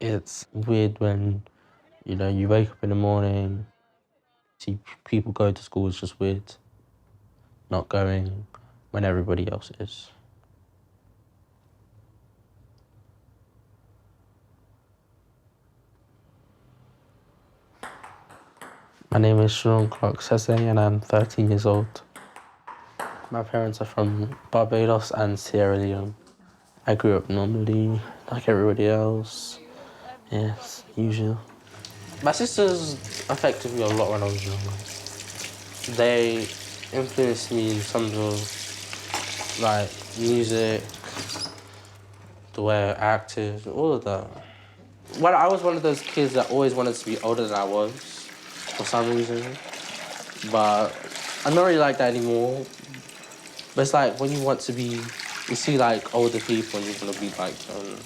It's weird when, you wake up in the morning, see people going to school. It's just weird not going when everybody else is. My name is Sean Clark Sese and I'm 13 years old. My parents are from Barbados and Sierra Leone. I grew up normally, like everybody else. Yes, usual. My sisters affected me a lot when I was younger. They influenced me in terms of like music, the way I acted, all of that. Well, I was one of those kids that always wanted to be older than I was for some reason. But I'm not really like that anymore. But it's like when you see like older people and you want to be like them.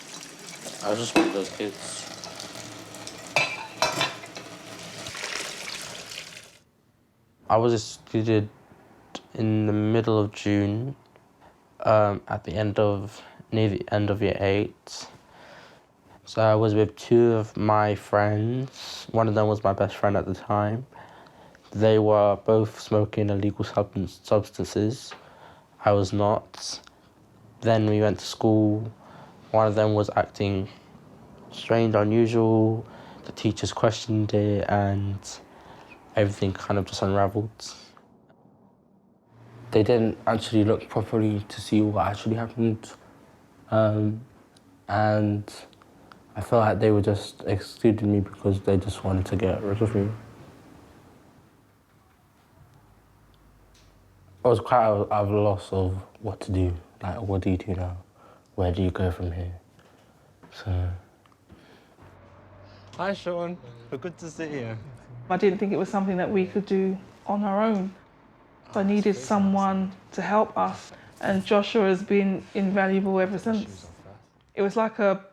I was just one of those kids. I was excluded in the middle of June, near the end of year 8. So I was with two of my friends. One of them was my best friend at the time. They were both smoking illegal substances. I was not. Then we went to school. One of them was acting strange, unusual. The teachers questioned it and everything kind of just unraveled. They didn't actually look properly to see what actually happened. And I felt like they were just excluding me because they just wanted to get rid of me. I was quite at a loss of what to do. Like, what do you do now? Where do you go from here? So. Hi, Sean. Good to see you. I didn't think it was something that we could do on our own. I needed someone to help us, and Joshua has been invaluable ever since. It was like a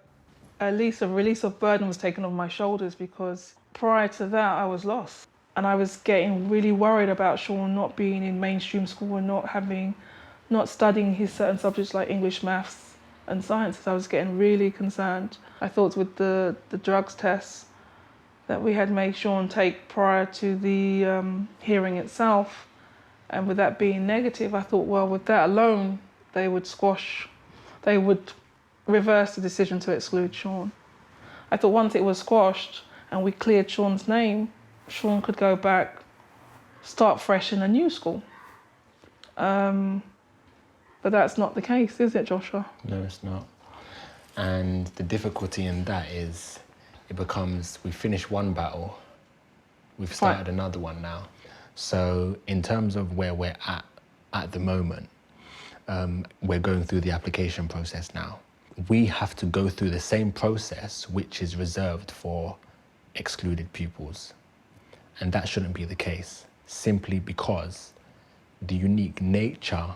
release of burden was taken off my shoulders, because prior to that I was lost. And I was getting really worried about Sean not being in mainstream school and not studying his certain subjects like English, maths and sciences. I was getting really concerned. I thought with the drugs tests that we had made Sean take prior to the hearing itself, and with that being negative, I thought, well, with that alone, they would reverse the decision to exclude Sean. I thought once it was squashed and we cleared Sean's name, Sean could go back, start fresh in a new school. But that's not the case, is it, Joshua? No, it's not. And the difficulty in that is it becomes, we finished one battle, we've started another one now. So in terms of where we're at the moment, we're going through the application process now. We have to go through the same process which is reserved for excluded pupils. And that shouldn't be the case, simply because the unique nature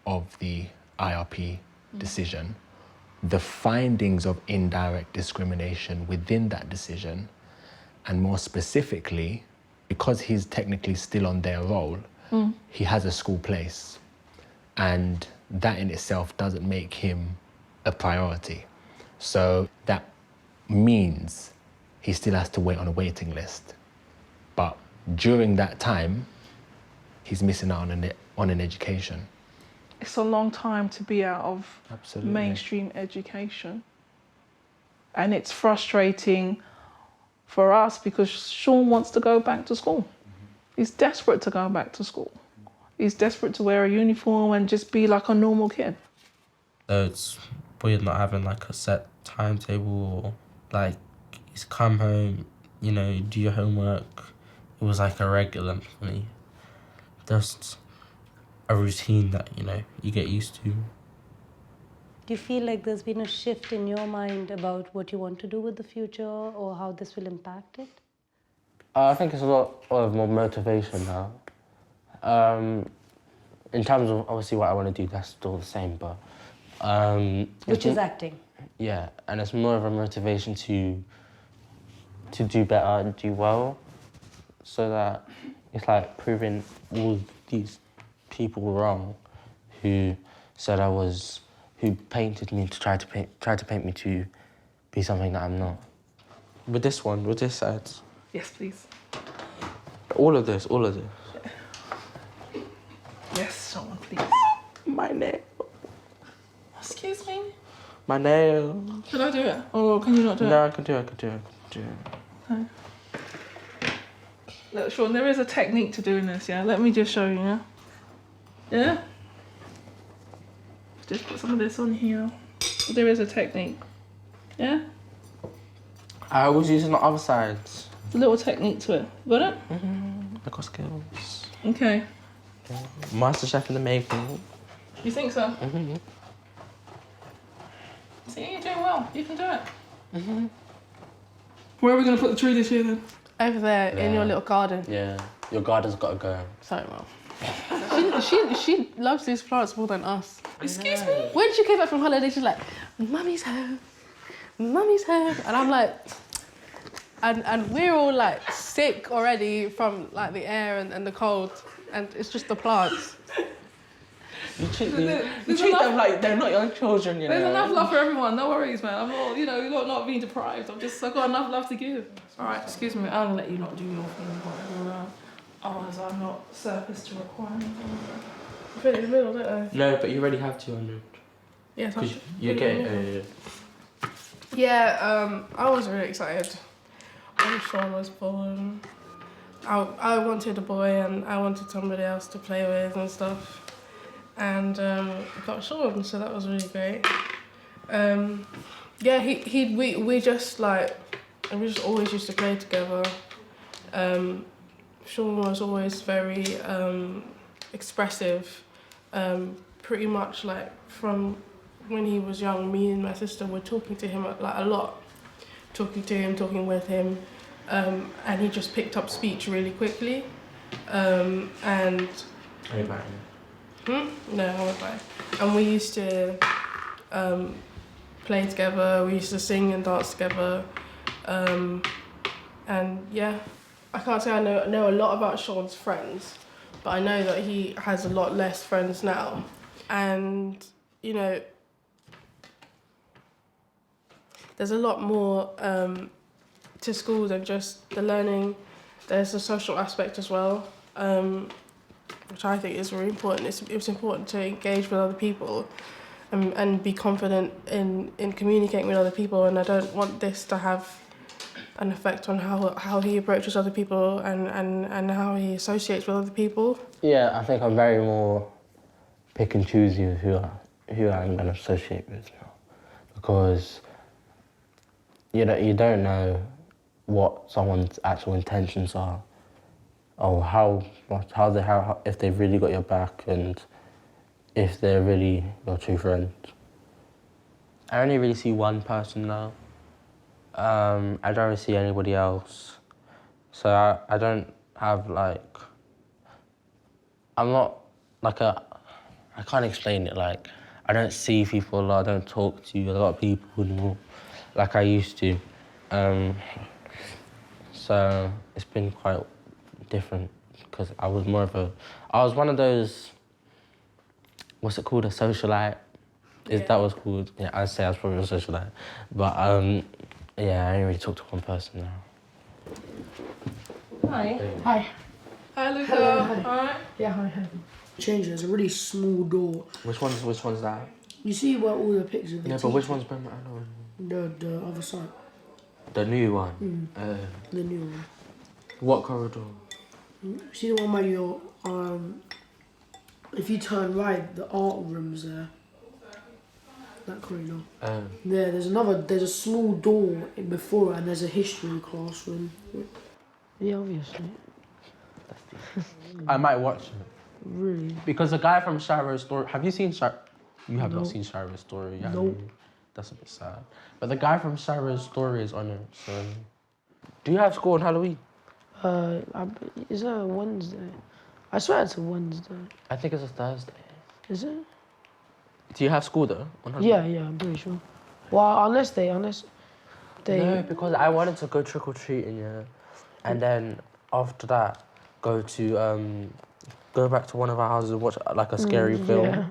of the IRP decision, the findings of indirect discrimination within that decision, and more specifically, because he's technically still on their roll, he has a school place. And that in itself doesn't make him a priority. So that means he still has to wait on a waiting list. But during that time, he's missing out on an education. It's a long time to be out of Absolutely. mainstream education. And it's frustrating for us because Sean wants to go back to school. He's desperate to go back to school. He's desperate to wear a uniform and just be like a normal kid. So it's weird not having like a set timetable, or like you come home, you do your homework. It was like a regular for me. Just a routine that, you get used to. Do you feel like there's been a shift in your mind about what you want to do with the future or how this will impact it? I think it's a lot of more motivation now. In terms of obviously what I want to do, that's still the same, but... Which is acting. Yeah, and it's more of a motivation to do better and do well, so that it's like proving all these people wrong who said who painted me to try to paint me to be something that I'm not. With this one, with this side. Yes, please. All of this. Yes, Sean, please. My nail. Excuse me? My nail. Should I do it? Or can you not do it? No, I can do it. Okay. Look, Sean, there is a technique to doing this, yeah? Let me just show you, yeah? Yeah? Just put some of this on here. There is a technique. Yeah? I was using the other sides. There's a little technique to it. Got it? I got skills. Okay. Master chef in the making. You think so? See, you're doing well. You can do it. Where are we going to put the tree this year then? Over there in your little garden. Yeah, your garden's got to go. Sorry, Mum. she loves these plants more than us. Excuse me? When she came back from holiday, she's like, Mummy's home. Mummy's home. And I'm like, and we're all like sick already from like the air and the cold. And it's just the plants. You treat them like they're not your children, you know. There's enough love for everyone, no worries, man. I'm all, you know, you're not being deprived. I've got enough love to give. All right, excuse me, I'm gonna let you not do your thing, otherwise I'm not surface to requirements. I fit in the middle, don't I? No, but you already have 200. Yes, Because you get it. Yeah, I was really excited when Sean was born. I wanted a boy and I wanted somebody else to play with and stuff. And got Sean, so that was really great. Yeah, we just always used to play together. Sean was always very expressive. Pretty much like from when he was young, me and my sister were talking to him like a lot, talking with him, and he just picked up speech really quickly. And. Are you married? No, I won't buy. And we used to play together, we used to sing and dance together. And yeah, I can't say I know a lot about Sean's friends, but I know that he has a lot less friends now. And, you know, there's a lot more to school than just the learning. There's a social aspect as well. Which I think is really important. It's important to engage with other people and be confident in communicating with other people, and I don't want this to have an effect on how he approaches other people and how he associates with other people. Yeah, I think I'm very more pick and choosy with who I'm going to associate with now, because you don't know what someone's actual intentions are, or if they've really got your back and if they're really your true friend. I only really see one person now. I don't really see anybody else. So I don't have I'm not I can't explain it, I don't see people a lot, I don't talk to a lot of people anymore like I used to. So it's been quite different because I was one of those, what's it called, a socialite? That was called? Yeah, I'd say I was probably a socialite. But yeah, I only really talk to one person now. Hi. Hi. Hi, Luca. Alright. Yeah, hi. Change. There's a really small door. Which one's that? You see where all the pictures of Yeah, but which one's been? the other side. The new one. The new one. What corridor? See the one where you're if you turn right, the art room's there. That corridor. Yeah, there's a small door before it, and there's a history classroom. Yeah, obviously. I might watch it. Really? Because the guy from Shiro's Story, have you seen You have not seen Shiro's Story, yeah? Nope. That's a bit sad. But the guy from Shiro's Story is on it, so... Do you have school on Halloween? Is it a Wednesday? I swear it's a Wednesday. I think it's a Thursday. Is it? Do you have school though? On Halloween? Yeah, I'm pretty sure. Well, unless they. No, because I wanted to go trick-or-treating, yeah. And then after that, go back to one of our houses and watch a scary film. Yeah.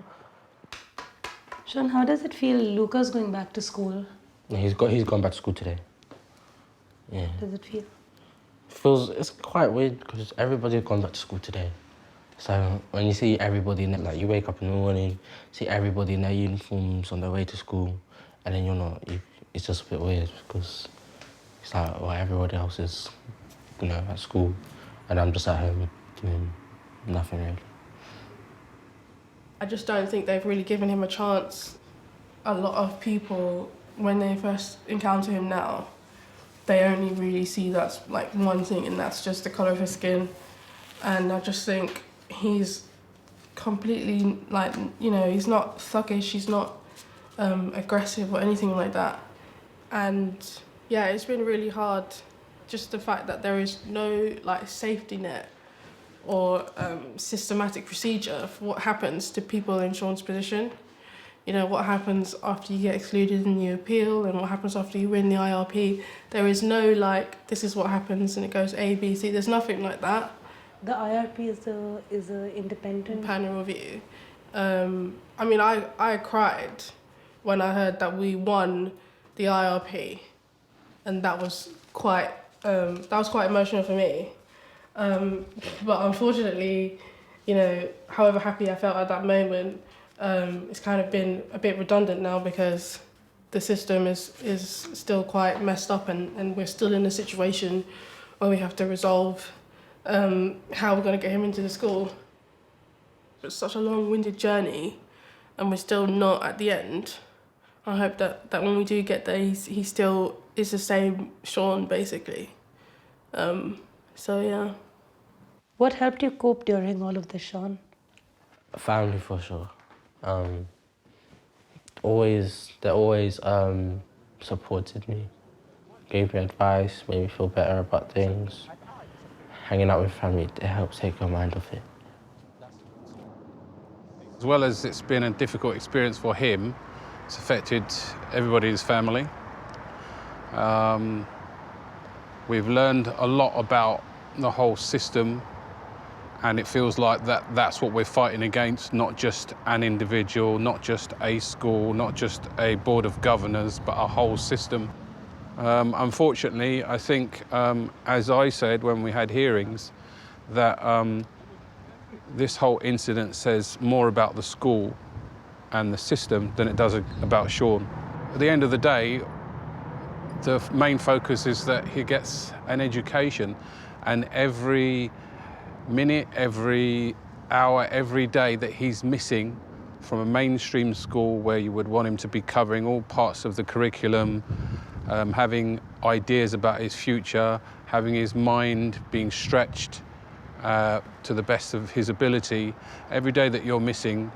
Sean, how does it feel Luca's going back to school? Yeah, he's gone back to school today. Yeah. Does it feel? It's quite weird because everybody's gone back to school today. So when you see everybody, like you wake up in the morning, see everybody in their uniforms on their way to school, and then you're not, it's just a bit weird because it's like, well, everybody else is, at school, and I'm just at home doing nothing really. I just don't think they've really given him a chance. A lot of people, when they first encounter him now, they only really see that's like one thing, and that's just the colour of his skin. And I just think he's completely he's not thuggish, he's not aggressive or anything like that. And yeah, it's been really hard, just the fact that there is no safety net or systematic procedure for what happens to people in Sean's position. What happens after you get excluded and you appeal, and what happens after you win the IRP. There is no this is what happens and it goes A, B, C. There's nothing like that. The IRP is a independent panel review. I cried when I heard that we won the IRP, and that was quite emotional for me. But unfortunately, however happy I felt at that moment, it's kind of been a bit redundant now because the system is still quite messed up, and we're still in a situation where we have to resolve how we're going to get him into the school. It's such a long-winded journey, and we're still not at the end. I hope that when we do get there, he still is the same Sean, basically. So yeah. What helped you cope during all of this, Sean? Family for sure. They always supported me, gave me advice, made me feel better about things. Hanging out with family, it helps take your mind off it. As well as it's been a difficult experience for him, it's affected everybody in his family. We've learned a lot about the whole system, and it feels like that's what we're fighting against, not just an individual, not just a school, not just a board of governors, but a whole system. Unfortunately, I think, as I said when we had hearings, that this whole incident says more about the school and the system than it does about Sean. At the end of the day, the main focus is that he gets an education, and every minute, every hour, every day that he's missing from a mainstream school where you would want him to be covering all parts of the curriculum, having ideas about his future, having his mind being stretched to the best of his ability. Every day that you're missing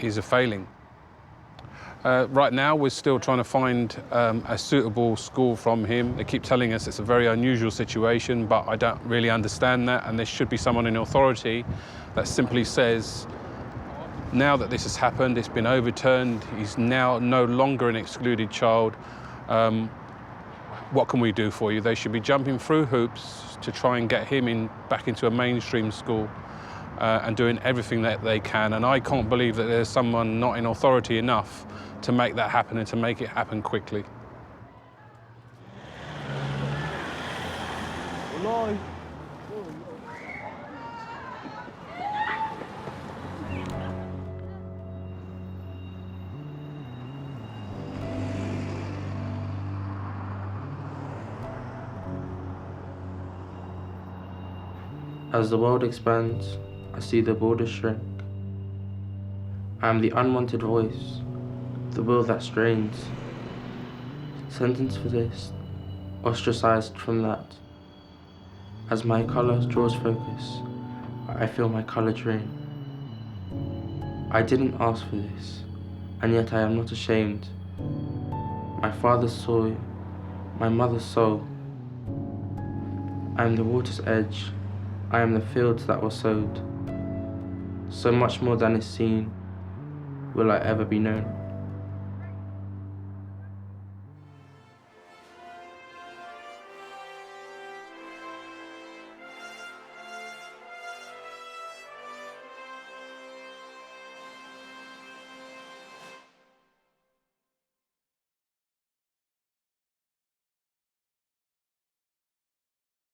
is a failing. Right now, we're still trying to find a suitable school from him. They keep telling us it's a very unusual situation, but I don't really understand that, and there should be someone in authority that simply says, now that this has happened, it's been overturned, he's now no longer an excluded child, what can we do for you? They should be jumping through hoops to try and get him back into a mainstream school and doing everything that they can. And I can't believe that there's someone not in authority enough to make that happen and to make it happen quickly. As the world expands, I see the borders shrink. I am the unwanted voice, the will that strains. Sentenced for this, ostracized from that. As my colour draws focus, I feel my colour drain. I didn't ask for this, and yet I am not ashamed. My father's soil, my mother's soul. I am the water's edge, I am the fields that were sowed. So much more than is seen will I ever be known.